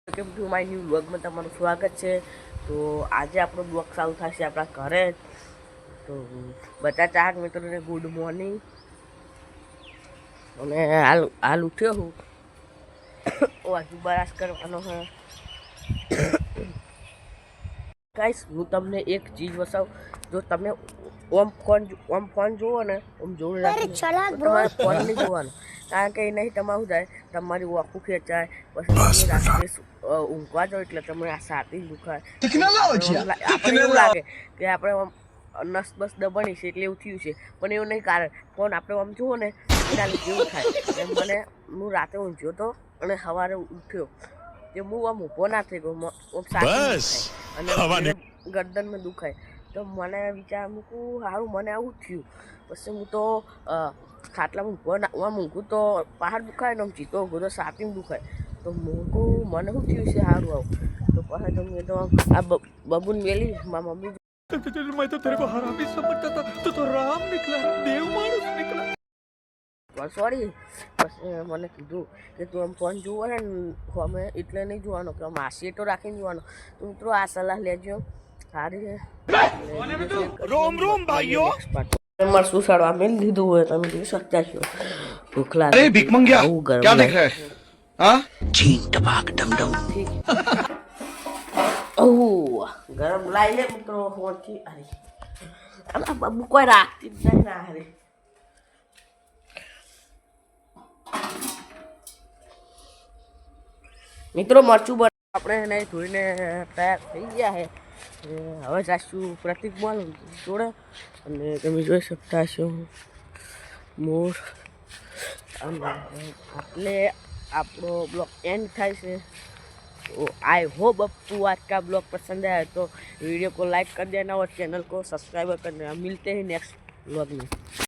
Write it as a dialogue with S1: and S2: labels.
S1: Welcome to my new વ્લોગમાં તમારું સ્વાગત છે. તો આજે આપણો બ્લોગ ચાલુ થશે આપણા ઘરે. તો બધા ચાર મિત્રોને ગુડ મોર્નિંગ. અને હાલ ઉઠ્યો હું હજુ બરાશ કરવાનો છે. ગાઈસ હું તમને એક ચીજ બતાવું. જો તમે ઓમ ફોન જુઓ ને ઓમ જોડે રાખીને તમારે ફોન નહીં જોવાનો, કારણ કે એ નહીં તમારું જાય, તમારી આંખું ખેંચાય, પછી રાત્રે ઊંઘવા જાઓ એટલે તમે આ છાતી દુખાય. આપણે એવું લાગે કે આપણે નસ બસ દબાણી છે એટલે એવું થયું છે, પણ એવું નહીં. કારણ ફોન આપણે આમ જુઓ ને એના લીધે એવું થાય. હું રાતે ઊંઘ્યો હતો અને સવારે ઉઠ્યો કે હું આમ ઊભો ના થઈ ગયો, અને ગરદનમાં દુખાય. તો મને વિચાર મૂકું સારું મને આવું થયું. પછી હું તો ખાટલામાં આમ ઊંઘું તો પહાડ દુખાય ને આમ ચીતો ઊંઘું તો છાતીમાં દુખાય. તો મૂકું મને શું થયું છે સારું આવું. તો પછી તો મેં તો આ બબુને મેલી મારા મમ્મી मैं तो तेरे को हरामी समझता था, तू तो राम निकला, देव मानुस निकला. સોરી. પછી મને કીધું કે તું આમ ફોન જોવો ને અમે એટલે નહીં જોવાનો કે માસી તો રાખીને જોવાનો. તો મિત્રો આ સલાહ લેજો, સારી છે. રોમ રોમ ભાઈઓ મારે શું સાડવા મેં લીધું હોય તમે જોઈ શકતા છો. ભૂખ લાગે. અરે ભીખ મંગ્યા ક્યાં દેખ રહે હા ચીન ટપાક ડમડમ. ઓહ ગરમ લાઈ લે મિત્રો હોથી. અરે આ બબુ કોઈ રાખતી જ નહીં ના. અરે મિત્રો મરચું આપણે એને ધોઈને તૈયાર થઈ ગયા છે. હવે જાશું પ્રતિક મોલ જોડે. અને તમે જોઈ શકતા છો મોર. અને એટલે આપણો બ્લોગ એન્ડ થાય છે. तो आई होप आपको आज का ब्लॉग पसंद आया तो वीडियो को लाइक कर देना और चैनल को सब्सक्राइब कर देना. मिलते हैं नेक्स्ट ब्लॉग में.